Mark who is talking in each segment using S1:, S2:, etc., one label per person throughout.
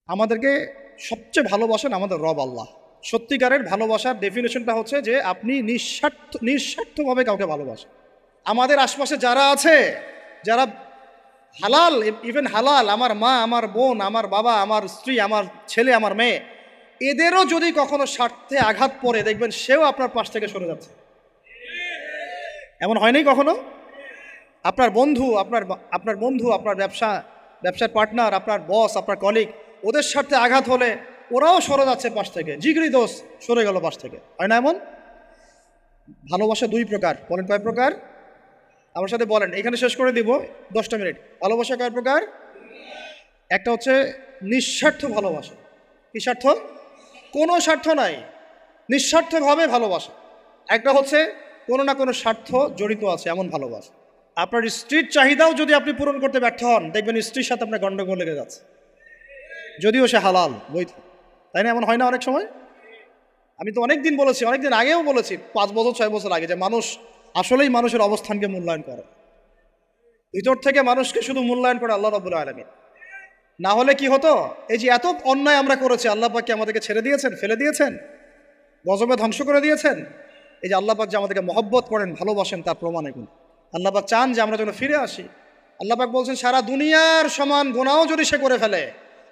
S1: আমাদেরকে সবচেয়ে ভালোবাসেন আমাদের রব আল্লাহ। সত্যিকারের ভালোবাসার ডেফিনেশনটা হচ্ছে যে আপনি নিঃস্বার্থভাবে কাউকে ভালোবাসেন। আমাদের আশপাশে যারা আছে, যারা হালাল, ইভেন হালাল, আমার মা, আমার বোন, আমার বাবা, আমার স্ত্রী, আমার ছেলে, আমার মেয়ে, এদেরও যদি কখনো স্বার্থে আঘাত পড়ে, দেখবেন সেও আপনার পাশ থেকে সরে যাচ্ছে। এমন হয়নি কখনো? আপনার বন্ধু, আপনার বন্ধু, আপনার ব্যবসার পার্টনার, আপনার বস, আপনার কলিগ, ওদের স্বার্থে আঘাত হলে ওরাও সরে যাচ্ছে পাশ থেকে, জিগরি দোষ সরে গেল পাশ থেকে, হয় না এমন? ভালোবাসা দুই প্রকার। বলেন কয় প্রকার? আমার সাথে বলেন, এখানে শেষ করে দিব 10টা মিনিট। ভালোবাসা কয় প্রকার? একটা হচ্ছে নিঃস্বার্থ ভালোবাসা। কি স্বার্থ? কোনো স্বার্থ নাই, নিঃস্বার্থভাবে ভালোবাসা। একটা হচ্ছে কোনো না কোনো স্বার্থ জড়িত আছে এমন ভালোবাসা। আপনার স্ত্রীর চাহিদাও যদি আপনি পূরণ করতে ব্যর্থ হন, দেখবেন স্ত্রীর সাথে আপনার গন্ডগোল লেগে যাচ্ছে, যদিও সে হালাল বৈধ। তাই না? এমন হয় না অনেক সময়? আমি তো অনেক দিন বলেছি, অনেক দিন আগেও বলেছি, 5 বছর 6 বছর আগে, যে মানুষ আসলেই মানুষের অবস্থানকে মূল্যায়ন করে। ভিতর থেকে মানুষকে শুধু মূল্যায়ন করে আল্লাহ রাব্বুল আলামিন। না হলে কি হতো? এই যে এত অন্যায় আমরা করেছি, আল্লাহ পাক কি আমাদেরকে ছেড়ে দিয়েছেন, ফেলে দিয়েছেন, গজবে ধ্বংস করে দিয়েছেন? এই যে আল্লাহ পাক যে আমাদেরকে মহব্বত করেন, ভালোবাসেন, তার প্রমাণ এগুলো। আল্লাহ পাক চান যে আমরা যেন ফিরে আসি। আল্লাহ পাক বলছেন, সারা দুনিয়ার সমান গুনাহও যদি সে করে ফেলে,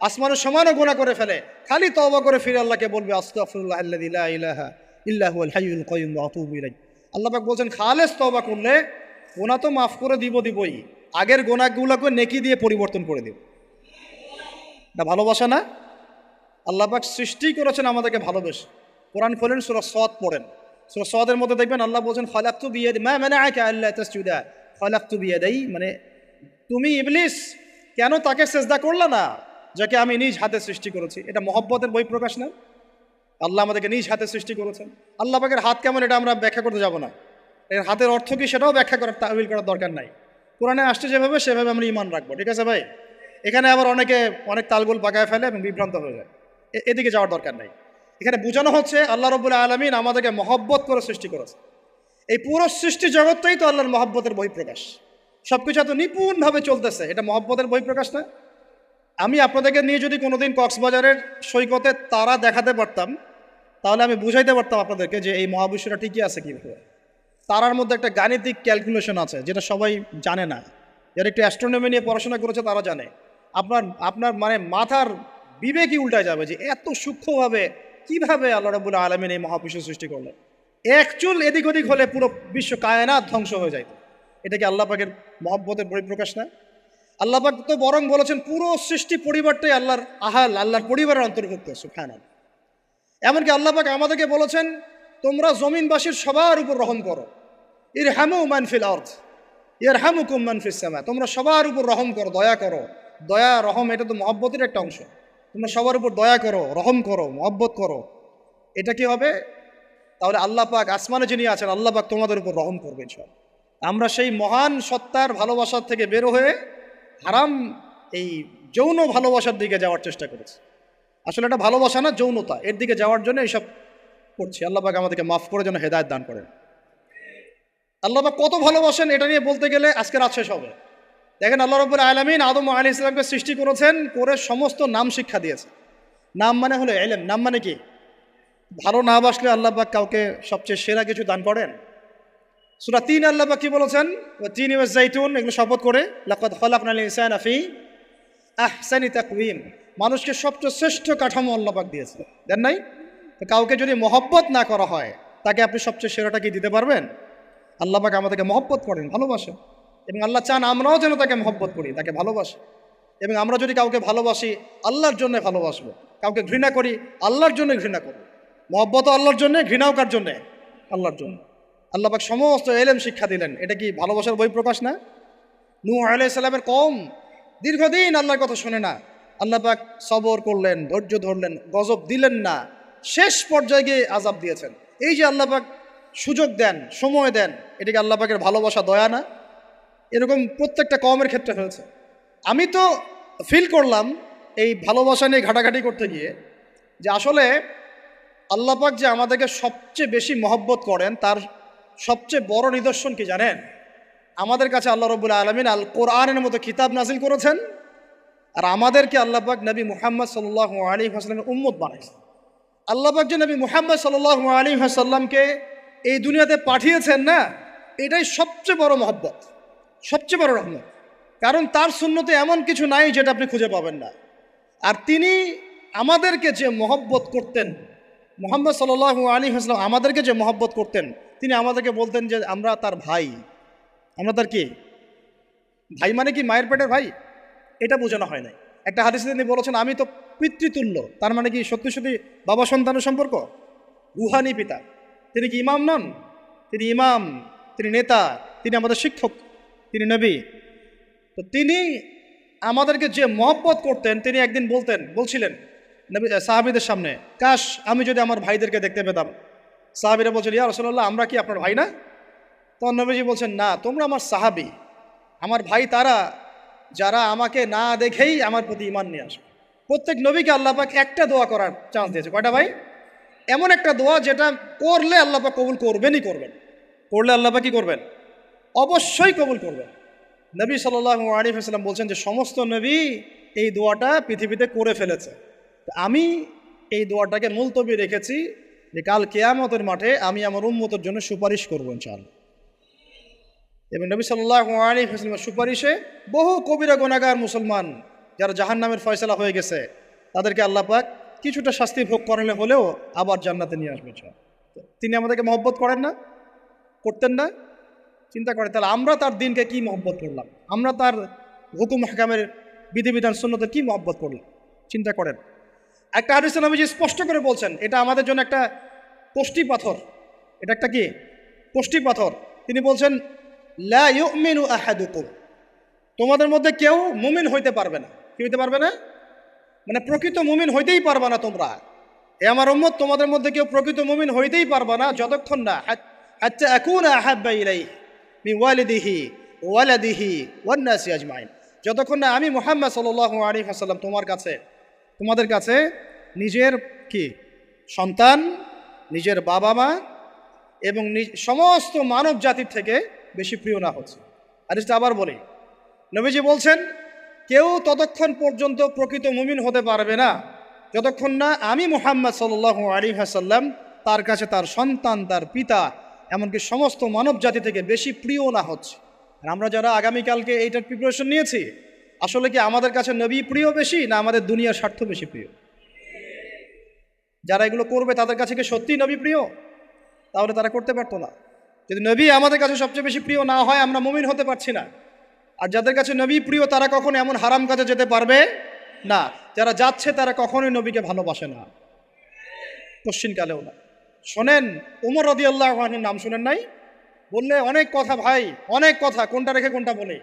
S1: আসমানের সমানও গুনাহ করে ফেলে, খালি তওবা করে ফিরে আল্লাহকে বলবে, আস্তাগফিরুল্লাহ আল্লাযী লা ইলাহা ইল্লা হুয়াল হাইয়ুল কাইয়্যুম ওয়া আতুবু ইলাইহি। আল্লাহ পাক বলছেন, খালেস তওবা করলে গুনাহ তো মাফ করে দিবই, আগের গুনাহগুলোকে নেকি দিয়ে পরিবর্তন করে দিব। এটা ভালোবাসা না? আল্লাহ পাক সৃষ্টি করেছেন আমাদেরকে ভালোবেসে। কোরআন খোলেন, সূরা সদ পড়েন। সূরা সদের মধ্যে দেখবেন আল্লাহ বলছেন, খালাকতু বিয়াদি মা মানাআকা আল্লা তাসজুদা খালাকতু বিয়াদাই, মানে তুমি ইবলিস কেন তাকে সেজদা করলা না যাকে আমি নিজ হাতে সৃষ্টি করেছি? এটা মহব্বতের বহিঃপ্রকাশ না? আল্লাহ আমাদেরকে নিজ হাতে সৃষ্টি করেছেন। আল্লাহ পাকের হাত কেমন এটা আমরা ব্যাখ্যা করতে যাব না। এর হাতের অর্থ কি সেটাও ব্যাখ্যা করার, তাওয়িল করার দরকার নাই। কোরআনে আসছে যেভাবে সেভাবে আমরা ঈমান রাখবো, ঠিক আছে ভাই? এখানে আবার অনেকে অনেক তালগোল পাকায় ফেলে এবং বিভ্রান্ত হয়ে যায়, এদিকে যাওয়ার দরকার নাই। এখানে বোঝানো হচ্ছে আল্লাহ রাব্বুল আলামিন আমাদেরকে মহব্বত করে সৃষ্টি করেছে। এই পুরো সৃষ্টি জগৎটাই তো আল্লাহর মহব্বতের বহিঃপ্রকাশ। সবকিছু এত নিপুণভাবে চলতেছে, এটা মহব্বতের বহিঃপ্রকাশ না? আমি আপনাদেরকে নিয়ে যদি কোনোদিন কক্সবাজারের সৈকতে তারা দেখাতে পারতাম, তাহলে আমি বুঝাইতে পারতাম আপনাদেরকে যে এই মহাবিশ্বটা ঠিকই আছে কীভাবে। তারার মধ্যে একটা গাণিতিক ক্যালকুলেশন আছে যেটা সবাই জানে না। যারা একটু অ্যাস্ট্রোনমি নিয়ে পড়াশোনা করেছে তারা জানে। আপনার আপনার মানে মাথার বিবেকই উল্টায় যাবে যে এত সূক্ষ্মভাবে কীভাবে আল্লাহ রাব্বুল আলামিন এই মহাবিশ্ব সৃষ্টি করলেন। এক চুল এদিক ওদিক হলে পুরো বিশ্ব কায়নাত ধ্বংস হয়ে যায়। এটা কি আল্লাহ পাকের মহব্বতের পরিপ্রকাশ না? আল্লাহ পাক তো বরং বলেছেন পুরো সৃষ্টি পরিবারটাই আল্লাহর আল্লাহর পরিবারের অন্তর্ভুক্ত, সুবহানাল্লাহ। এমনকি আল্লাহ পাক আমাদেরকে বলেছেন, তোমরা জমিনবাসীর সবার উপর রহম করো, ইরহামু মান ফিল আরদ ইয়ারহামুকুম মান ফিস সামা। তোমরা সবার উপর রহম করো, দয়া করো। দয়া রহম এটা তো মহব্বতের একটা অংশ। তোমরা সবার উপর দয়া করো, রহম করো, মহব্বত করো। এটা কি হবে? তাহলে আল্লাহ পাক আসমানে যিনি আছেন, আল্লাহ পাক তোমাদের উপর রহম করবে ইনশাআল্লাহ। আমরা সেই মহান সত্তার ভালোবাসার থেকে বের হয়ে হারাম এই যৌন ভালোবাসার দিকে যাওয়ার চেষ্টা করেছি। আসলে এটা ভালোবাসা না, যৌনতা, এর দিকে যাওয়ার জন্য এইসব করছি। আল্লাহ পাক আমাদেরকে মাফ করে যেন হেদায়েত দান করেন। আল্লাহ পাক কত ভালোবাসেন এটা নিয়ে বলতে গেলে আজকে রাত শেষ হবে। দেখেন, আল্লাহ রাব্বুল আলামিন আদম আলাইহিস সালামকে সৃষ্টি করেছেন, করে সমস্ত নাম শিক্ষা দিয়েছে। নাম মানে হলো ইলম। নাম মানে কি? ভালো না বাসলে আল্লাহ পাক কাউকে সবচেয়ে সেরা কিছু দান করেন। সূরা ৩ আল্লাহ পাক কি বলেছেন? ওয়া তিনি ওয়াজ জাইতুন, এগুলো শপথ করে, লাকাদ খালাকনাল ইনসানা ফি আহসানি তাকওয়িম। মানুষকে সবচেয়ে শ্রেষ্ঠ কাঠামো আল্লাহ পাক দিয়েছে, দেন নাই? তো কাউকে যদি মহব্বত না করা হয়, তাকে আপনি সবচেয়ে সেরাটা কি দিতে পারবেন? আল্লাহ পাক আমাদেরকে মহব্বত করেন, ভালোবাসেন, এবং আল্লাহ চান আমরাও যেন তাকে মহব্বত করি, তাকে ভালোবাসি। এবং আমরা যদি কাউকে ভালোবাসি, আল্লাহর জন্য ভালোবাসবো। কাউকে ঘৃণা করি, আল্লাহর জন্য ঘৃণা করব। মহব্বতও আল্লাহর জন্যে, ঘৃণাও কার জন্যে? আল্লাহর জন্য। আল্লাহ পাক সমস্ত ইলম শিক্ষা দিলেন, এটা কি ভালোবাসার বহিঃপ্রকাশ না? নূহ আলাইহিস সালামের কওম দীর্ঘদিন আল্লাহর কথা শোনে না, আল্লাহ পাক সবর করলেন, ধৈর্য ধরলেন, গজব দিলেন না, শেষ পর্যায়ে গিয়ে আযাব দিয়েছেন। এই যে আল্লাহ পাক সুযোগ দেন, সময় দেন, এটাকে আল্লাহ পাকের ভালোবাসা, দয়া না? এরকম প্রত্যেকটা কওমের ক্ষেত্রে হয়েছে। আমি তো ফিল করলাম এই ভালোবাসা নিয়ে ঘাটাঘাটি করতে গিয়ে, যে আসলে আল্লাহ পাক যে আমাদেরকে সবচেয়ে বেশি মহব্বত করেন, তার সবচেয়ে বড় নিদর্শন কি জানেন? আমাদের কাছে আল্লাহ রাব্বুল আলামিন আল কোরআনের মতো কিতাব নাজিল করেছেন, আর আমাদেরকে আল্লাহ পাক নবী মুহাম্মদ সাল্লাল্লাহু আলাইহি ওয়াসাল্লামের উম্মত বানাইছে। আল্লাহ পাক যে নবী মুহাম্মদ সাল্লাল্লাহু আলাইহি ওয়াসাল্লামকে এই দুনিয়াতে পাঠিয়েছেন না, এটাই সবচেয়ে বড় মহব্বত, সবচেয়ে বড় রহমত। কারণ তার সুন্নতে এমন কিছু নাই যেটা আপনি খুঁজে পাবেন না। আর তিনি আমাদেরকে যে মহব্বত করতেন, মুহাম্মদ সাল্লাল্লাহু আলাইহি ওয়াসাল্লাম আমাদেরকে যে মহব্বত করতেন, তিনি আমাদেরকে বলতেন যে আমরা তার ভাই। আমরা তার কি ভাই? মানে কি মায়ের পেটের ভাই? এটা বোঝানো হয় নাই। একটা হাদিসে তিনি বলেছেন আমি তো পিতৃতুল্য। তার মানে কি সত্যি সত্যি বাবা সন্তানের সম্পর্ক? রুহানি পিতা। তিনি কি ইমাম নন? তিনি ইমাম, তিনি নেতা, তিনি আমাদের শিক্ষক, তিনি নবী। তো তিনি আমাদেরকে যে মহব্বত করতেন, তিনি একদিন বলছিলেন নবী সাহাবীদের সামনে, কাশ আমি যদি আমার ভাইদেরকে দেখতে পেতাম। সাহাবীরা বলছেন, ইয়া রাসূলুল্লাহ, আমরা কি আপনার ভাই না? তখন নবীজি বলছেন, না, তোমরা আমার সাহাবী। আমার ভাই তারা যারা আমাকে না দেখেই আমার প্রতি ঈমান নিয়ে আসবে। প্রত্যেক নবীকে আল্লাহ পাক একটা দোয়া করার চান্স দিয়েছে। কয়টা ভাই? এমন একটা দোয়া যেটা করলে আল্লাহ পাক কবুল করবেনই করবেন। করলে আল্লাহ পাক কি করবেন? অবশ্যই কবুল করবেন। নবী সাল্লাল্লাহু আলাইহি ওয়াসাল্লাম বলছেন যে সমস্ত নবী এই দোয়াটা পৃথিবীতে করে ফেলেছে। আমি এই দোয়াটাকে মুলতবি রেখেছি যে কাল কিয়ামতের মাঠে আমি আমার উম্মতের জন্য সুপারিশ করবো ইনশাআল্লাহ। এবং নবী সাল্লাল্লাহু আলাইহি ওয়াসাল্লামের সুপারিশে বহু কবিরা গুনাহগার মুসলমান যারা জাহান্নামের ফয়সালা হয়ে গেছে, তাদেরকে আল্লাহ পাক কিছুটা শাস্তি ভোগ করালে হলেও আবার জান্নাতে নিয়ে আসবে। তিনি আমাদেরকে মহব্বত করেন না? করতেন না? চিন্তা করে তাহলে আমরা তার দিনকে কি মহব্বত করলাম, আমরা তার হুকুম হাকামের বিধিবিধান সুন্নতের কি মহব্বত করলাম, চিন্তা করেন। একটা হাদিসে নবীজি স্পষ্ট করে বলছেন এটা আমাদের জন্য একটা কষ্টি পাথর। এটা একটা কি কষ্টি পাথর। তিনি বলছেন, লা ইউমিনু আহাদুকুম, তোমাদের মধ্যে কেউ মুমিন হইতে পারবে না। কি হইতে পারবে না? মানে প্রকৃত মুমিন হইতেই পারবে না তোমরা। এ আমার উম্মত, তোমাদের মধ্যে কেউ প্রকৃত মুমিন হইতেই পারবে না যতক্ষণ না হাত্তা আকুনা আহাব্বা ইলাইহি মিন ওয়ালিদিহি ওয়ালাদিহি ওয়ান নাসি আজমাইন, যতক্ষণ না আমি মুহাম্মদ সাল্লাল্লাহু আলাইহি ওয়াসাল্লাম তোমাদের কাছে নিজের কি সন্তান, নিজের বাবা মা এবং সমস্ত মানব জাতির থেকে বেশি প্রিয় না হচ্ছে। আর এটা আবার বলি, নবীজি বলছেন কেউ ততক্ষণ পর্যন্ত প্রকৃত মুমিন হতে পারবে না যতক্ষণ না আমি মুহাম্মদ সাল্লাল্লাহু আলাইহি ওয়াসাল্লাম তার কাছে তার সন্তান, তার পিতা, এমনকি সমস্ত মানব জাতি থেকে বেশি প্রিয় না হচ্ছে। আর আমরা যারা আগামীকালকে এইটার প্রিপারেশন নিয়েছি, আসলে কি আমাদের কাছে নবী প্রিয় বেশি না আমাদের দুনিয়ার স্বার্থ বেশি প্রিয়? যারা এগুলো করবে তাদের কাছে কি সত্যিই নবী প্রিয়? তাহলে তারা করতে পারতো না। যদি নবী আমাদের কাছে সবচেয়ে বেশি প্রিয় না হয়, আমরা মুমিন হতে পারছি না। আর যাদের কাছে নবী প্রিয় তারা কখনো এমন হারাম কাজে যেতে পারবে না। যারা যাচ্ছে তারা কখনোই নবীকে ভালোবাসে না, কোশ্চিনকালেও না। শোনেন, উমর রাদিয়াল্লাহু আনহুর নাম শুনেন নাই? বললে অনেক কথা ভাই, অনেক কথা, কোনটা রেখে কোনটা বলে।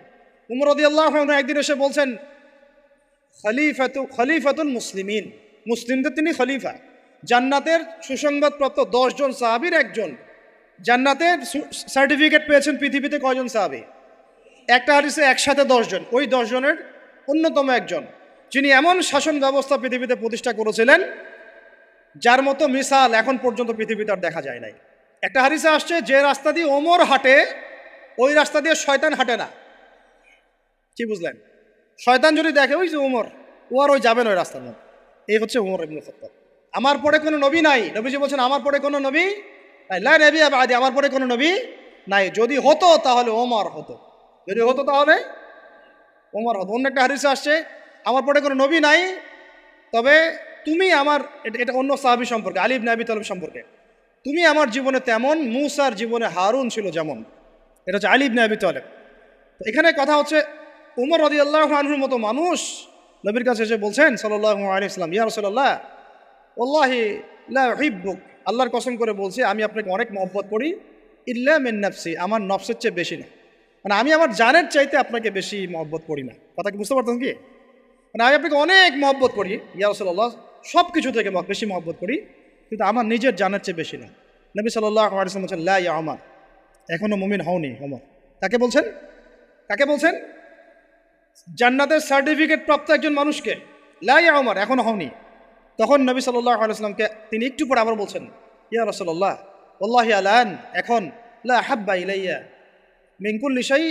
S1: উমর রাদিয়াল্লাহু আনহু একদিন এসে বলছেন খলিফাতুল মুসলিমিন, মুসলিমদের তিনি খলিফা। জান্নাতের সুসংবাদপ্রাপ্ত 10 জন সাহাবীর একজন। জান্নাতের সার্টিফিকেট পেয়েছেন পৃথিবীতে কয়জন সাহাবী? একটা হাদিসে একসাথে 10 জন। ওই 10 জনের অন্যতম একজন, যিনি এমন শাসন ব্যবস্থা পৃথিবীতে প্রতিষ্ঠা করেছিলেন যার মতো মিসাল এখন পর্যন্ত পৃথিবীতে আর দেখা যায় নাই। একটা হাদিসে আসছে যে রাস্তা দিয়ে ওমর হাঁটে ওই রাস্তা দিয়ে শয়তান হাঁটে না। কি বুঝলেন? শয়তান যদি দেখে ওই যে ওমর, ও আর ওই যাবেন ওই রাস্তার মধ্যে। এই হচ্ছে ওমর ইবনে খাত্তাব। আমার পরে কোনো নবী নাই। নবীজি বলছেন আমার পরে কোনো নবী নাই, লা নবিয়্যা বা'দি, আমার পরে কোনো নবী নাই। যদি হতো তাহলে ওমর হতো, যদি হতো তাহলে ওমর হতো। অন্য একটা হাদিসে আসছে আমার পরে কোনো নবী নাই, তবে তুমি আমার, এটা অন্য সাহাবী সম্পর্কে, আলী ইবনে আবি তালিব সম্পর্কে, তুমি আমার জীবনে তেমন মূসার জীবনে হারুন ছিল যেমন। এটা হচ্ছে আলী ইবনে আবি তালিব। তো এখানে কথা হচ্ছে উমর রাদিয়াল্লাহু আনহুর মতো মানুষ নবীর কাছে এসে বলছেন সাল্লাল্লাহু আলাইহি ওয়াসাল্লাম, ইয়া রাসূলুল্লাহ ওয়াল্লাহি লা উহিব্বুক, আল্লাহর কসম করে বলছি আমি আপনাকে অনেক মহব্বত করি, ইল্লা মিন নাফসি, আমার নফসের চেয়ে বেশি না। মানে আমি আমার জানের চাইতে আপনাকে বেশি মহব্বত করি না। কথা কি বুঝতে পারতেন কি? মানে আমি আপনাকে অনেক মহব্বত করি ইয়া রাসূলুল্লাহ, সব কিছু থেকে বেশি মহব্বত করি, কিন্তু আমার নিজের জানের চেয়ে বেশি না। নবী সাল্লাল্লাহু আলাইহি ওয়াসাল্লাম বলছেন, লা ইয়া ওমর, এখনো মুমিন হওনি ওমর। কাকে বলছেন? কাকে বলছেন? জান্নাতের সার্টিফিকেট প্রাপ্ত একজন মানুষকে। লা ইয়া ওমর, এখনো হওনি। তখন নবী সাল্লাল্লাহু আলাইহি ওয়াসাল্লামকে তিনি একটু পরে আবার বলছেন, ইয়া রাসূলুল্লাহ ওয়াল্লাহি আলান, এখন লা হাব্বা ইলাইয়া মিন কুল্লি শাই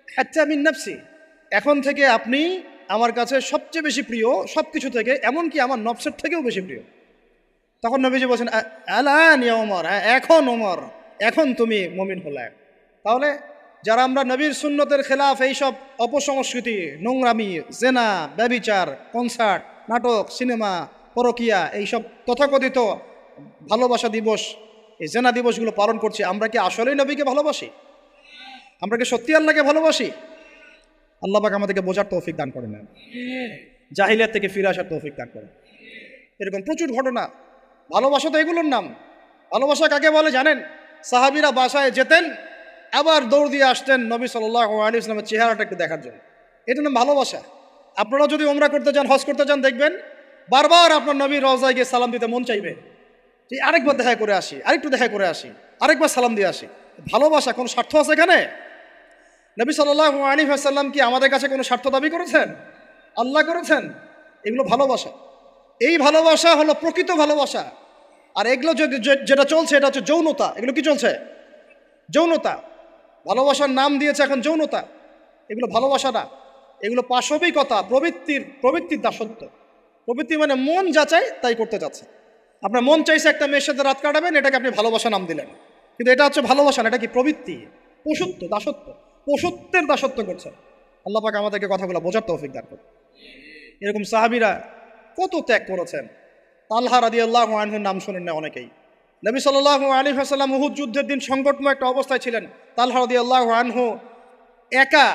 S1: হাত্তা মিন নাফসি, এখন থেকে আপনি আমার কাছে সবচেয়ে বেশি প্রিয় সব কিছু থেকে, এমনকি আমার নফসের থেকেও বেশি প্রিয়। তখন নবীজি বলছেন আলান ইয়া ওমর, এখন ওমর, এখন তুমি মুমিন হলে। তাহলে যারা আমরা নবীর সুন্নতের খেলাফ এইসব অপসংস্কৃতি, নোংরামি, জেনা, ব্যভিচার, কনসার্ট, নাটক, সিনেমা, পরকিয়া, এইসব তথাকথিত ভালোবাসা দিবস, এই জেনা দিবসগুলো পালন করছি, আমরা কি আসলেই নবীকে ভালোবাসি? আমরা কি সত্যি আল্লাহকে ভালোবাসি? আল্লাহ পাক আমাদেরকে বোঝার তৌফিক দান করেন, জাহিলিয়াত থেকে ফিরে আসার তৌফিক দান করেন। এরকম প্রচুর ঘটনা। ভালোবাসা তো এগুলোর নাম। ভালোবাসা কাকে বলে জানেন? সাহাবীরা বাসায় যেতেন, আবার দৌড় দিয়ে আসতেন নবী সাল্লাল্লাহু আলাইহি ওয়াসাল্লামের চেহারাটা একটু দেখার জন্য। এটা নাম ভালোবাসা। আপনারা যদি উমরা করতে যান, হজ করতে যান, দেখবেন বারবার আপনার নবীর রওজায় গিয়ে সালাম দিতে মন চাইবে, যে আরেকবার দেখা করে আসি, আরেকটু দেখা করে আসি, আরেকবার সালাম দিয়ে আসি। ভালোবাসা কোনো স্বার্থ আছে এখানে? নবী সাল্লাল্লাহু আলাইহি ওয়াসাল্লাম কি আমাদের কাছে কোনো স্বার্থ দাবি করেছেন? আল্লাহ করেছেন। এগুলো ভালোবাসা। এই ভালোবাসা হলো প্রকৃত ভালোবাসা। আর এগুলো যেটা চলছে এটা হচ্ছে যৌনতা। এগুলো কি চলছে? যৌনতা। ভালোবাসার নাম দিয়েছে এখন যৌনতা। এগুলো ভালোবাসা না, এগুলো পাশবিকতা, প্রবৃত্তির দাসত্ব। প্রবৃত্তি মানে মন যা চায় তাই করতে যাচ্ছে। আপনার মন চাইছে একটা মেয়ের সাথে রাত কাটাবেন, এটাকে আপনি ভালোবাসা নাম দিলেন, কিন্তু এটা হচ্ছে ভালোবাসা না, এটা কি প্রবৃত্তি, পশুত্ব, দাসত্ব, পশুত্বের দাসত্ব করছে। আল্লাহ পাক আমাদেরকে কথাগুলো বোঝার তৌফিক দান করুন। এরকম সাহাবীরা কত ত্যাগ করেছেন। তালহা রাদিয়াল্লাহু আনহুর নাম শোনেন না অনেকেই। নবী সাল্লাল্লাহু আলাইহি ওয়াসাল্লাম উহুদ যুদ্ধের দিন সংকটময় একটা অবস্থায় ছিলেন। তালহা রাদিয়াল্লাহু আনহু একা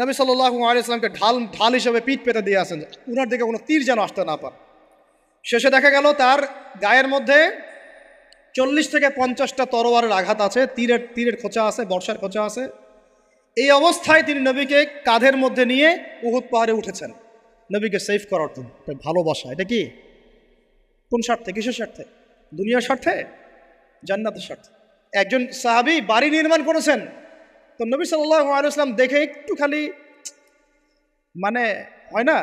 S1: নবী সাল্লাল্লাহু আলাইহি ওয়াসাল্লামকে ঢাল হিসেবে পিঠ পেতে দিয়ে আসেন, উনার দিকে কোনো তীর যেন আসতে না পারে। শেষে দেখা গেল তার গায়ের মধ্যে 40 থেকে 50টা তরোয়ারের আঘাত আছে, তীরের খোঁচা আছে, বর্ষার খোঁচা আছে। এই অবস্থায় তিনি নবীকে কাঁধের মধ্যে নিয়ে উহুদ পাহাড়ে উঠেছেন নবীকে সেভ করার জন্য। ভালোবাসা। এটা কি? কোন স্বার্থে? কিসের স্বার্থে? দুনিয়ার স্বার্থে? জান্নাতের স্বার্থে। একজন সাহাবী বাড়ি নির্মাণ করেছেন, তো নবী সাল্লাল্লাহু আলাইহি ওয়াসাল্লাম দেখে একটু খালি মানে হয় না,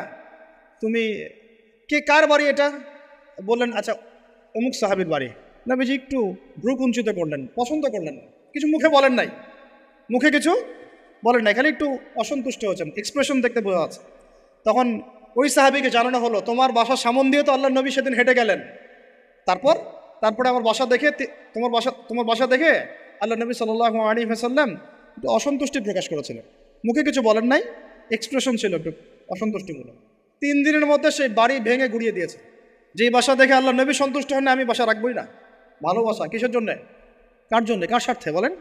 S1: তুমি কে, কার বাড়ি এটা? বললেন আচ্ছা অমুক সাহাবীর বাড়ি। নবীজি একটু ভ্রু কুঞ্চিত করলেন, পছন্দ করলেন না, কিছু মুখে বলেন নাই, মুখে কিছু বলেন নাই, খালি একটু অসন্তুষ্ট হয়েছেন, এক্সপ্রেশন দেখতে বোঝা যাচ্ছে। তখন ওই সাহাবীকে জানানো হলো, তোমার বাসার সামন দিয়ে তো আল্লাহ নবী সেদিন হেঁটে গেলেন, তারপরে আমার বাসা দেখে, তোমার বাসা দেখে আল্লাহ নবী সাল্লাল্লাহু আলাইহি ওয়াসাল্লাম একটু অসন্তুষ্টি প্রকাশ করেছিলেন, মুখে কিছু বলেন নাই, এক্সপ্রেশন ছিল একটু অসন্তুষ্টিমূলক। 3 দিনের মধ্যে সেই বাড়ি ভেঙে গুড়িয়ে দিয়েছে। যেই বাসা দেখে আল্লাহ নবী সন্তুষ্ট হন না, আমি বাসা রাখবই না। ভালোবাসা কিসের জন্যে? কার জন্যে? কার স্বার্থে বলেন?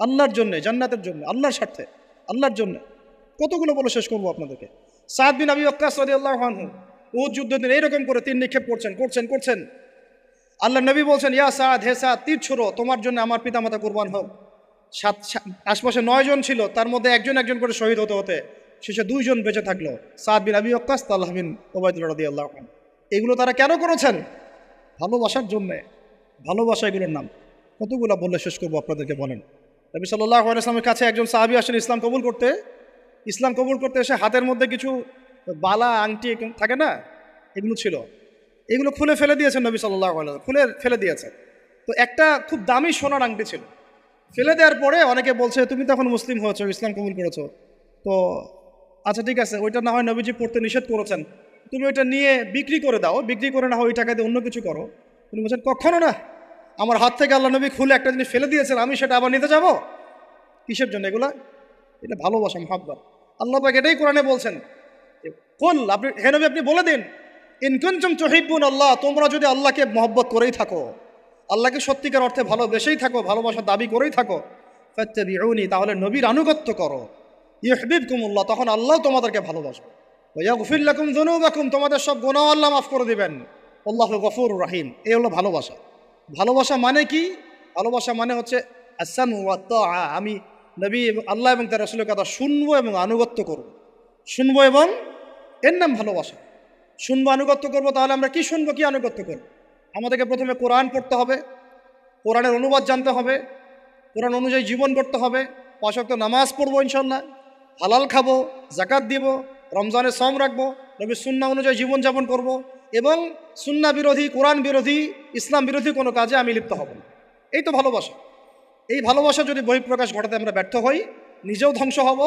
S1: আল্লাহর জন্যে, জান্নাতের জন্য, আল্লাহর স্বার্থে, আল্লাহর জন্যে। কতগুলো বলে শেষ করবো আপনাদেরকে। সাদ বিন আবি ওয়াক্কাস রাদিয়াল্লাহু আনহু উহুদ যুদ্ধের দিন এইরকম করে তীর নিক্ষেপ করছেন। আল্লাহ নবী বলছেন, ইয়া সাদ, হে সাদ, তীর ছোড়ো, তোমার জন্য আমার পিতামাতা কুরবান হোক। আশপাশে 9 জন ছিল, তার মধ্যে একজন করে শহীদ হতে শেষে 2 জন বেঁচে থাকলো, সাদ বিন আবি ওয়াক্কাস, তালহা বিন উবাইদুল্লাহ রাদিয়াল্লাহু আনহু। এগুলো তারা কেন করেছেন? ভালোবাসার জন্যে। ভালোবাসা এগুলোর নাম। কতগুলো বললে শেষ করবো আপনাদেরকে বলেন। নবী সাল্লাল্লাহু আলাইহি ওয়াসাল্লামের কাছে একজন সাহাবী আসেন ইসলাম কবুল করতে এসে হাতের মধ্যে কিছু বালা, আংটি থাকে না, এগুলো ছিল, এগুলো খুলে ফেলে দিয়েছেন নবী সাল্লাল্লাহু আলাইহি ওয়াসাল্লাম, খুলে ফেলে দিয়েছেন। তো একটা খুব দামি সোনার আংটি ছিল, ফেলে দেওয়ার পরে অনেকে বলছে, তুমি তো এখন মুসলিম হয়েছো, ইসলাম কবুল করেছো, তো আচ্ছা ঠিক আছে, ওইটা না হয় নবীজি পড়তে নিষেধ করেছেন, তুমি ওইটা নিয়ে বিক্রি করে দাও, বিক্রি করে না হয় ওই টাকা দিয়ে অন্য কিছু করো। তুমি বলছেন, কখনো না, আমার হাত থেকে আল্লাহ নবী খুলে একটা জিনিস ফেলে দিয়েছেন, আমি সেটা আবার নিতে যাবো? কিসের জন্য এগুলা? এটা ভালোবাসা, মহব্বত। আল্লাহ পাক এটাই কোরআনে বলছেন, কুল, আপনি হে নবী আপনি বলে দিন, ইন কুনতুম তুহিব্বুন আল্লাহ, তোমরা যদি আল্লাহকে মহব্বত করেই থাকো, আল্লাহকে সত্যিকার অর্থে ভালোবেসেই থাকো, ভালোবাসার দাবি করেই থাকো, ফাত্তাবিউনি, তাহলে নবীর আনুগত্য করো, ইউহিব্বুকুমুল্লাহ, তখন আল্লাহ তোমাদেরকে ভালোবাসবে, ওয়া ইয়াগফির লাকুম যুনুবাকুম, তোমাদের সব গুনাহ আল্লাহ মাফ করে দিবেন, আল্লাহু গফুরুর রহিম। এই হলো ভালোবাসা। ভালোবাসা মানে কি? ভালোবাসা মানে হচ্ছে আস-সামউ ওয়াত তাআ, আমি নবী এবং আল্লাহ এবং তার রাসূলের কথা শুনবো এবং আনুগত্য করব, শুনবো, এবং এর নাম ভালোবাসা। শুনবো, আনুগত্য করবো, তাহলে আমরা কি শুনবো, কি আনুগত্য করব? আমাদেরকে প্রথমে কোরআন পড়তে হবে, কোরআনের অনুবাদ জানতে হবে, কোরআন অনুযায়ী জীবন করতে হবে, 5 ওয়াক্ত নামাজ পড়বো ইনশাল্লাহ, হালাল খাবো, যাকাত দিব, রমজানের সম রাখবো, নবীর সুন্নাহ অনুযায়ী জীবনযাপন করব, এবং সুন্নাহ বিরোধী, কোরআন বিরোধী, ইসলাম বিরোধী কোনো কাজে আমি লিপ্ত হব না। এই তো ভালোবাসা। এই ভালোবাসা যদি বহিঃপ্রকাশ ঘটাতে আমরা ব্যর্থ হই, নিজেও ধ্বংস হব,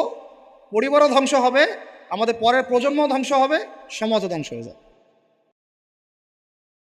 S1: পরিবারও ধ্বংস হবে, আমাদের পরের প্রজন্ম ধ্বংস হবে, সমাজও ধ্বংস হয়ে যাবে।